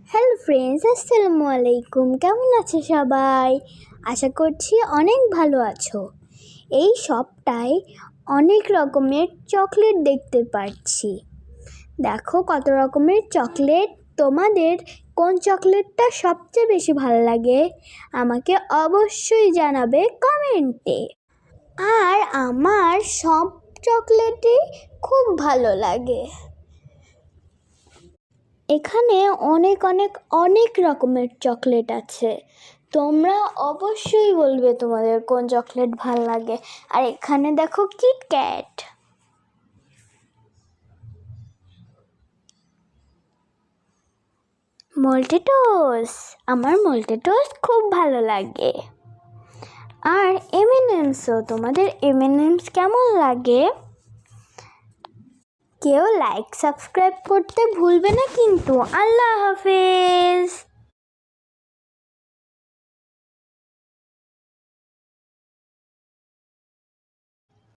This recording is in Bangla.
হ্যালো ফ্রেন্ডস, আসসালামু আলাইকুম। কেমন আছো সবাই? আশা করছি অনেক ভালো আছো। এই সপ্তাহে অনেক রকমের চকলেট দেখতে পাচ্ছি। দেখো কত রকমের চকলেট। তোমাদের কোন চকলেটটা সবচেয়ে বেশি ভালো লাগে আমাকে অবশ্যই জানাবে কমেন্টে। আর আমার সব চকলেটই খুব ভালো লাগে। এখানে অনেক অনেক অনেক রকমের চকলেট আছে। তোমরা অবশ্যই বলবে তোমাদের কোন চকলেট ভাল লাগে। আর এখানে দেখো কিটক্যাট, মল্টিটোস, আমার মল্টিটোস খুব ভালো লাগে। আর এমএনএমসও, তোমাদের এমএনএমস কেমন লাগে? কেউ লাইক সাবস্ক্রাইব করতে ভুলবে না কিন্তু। আল্লাহ হাফেজ।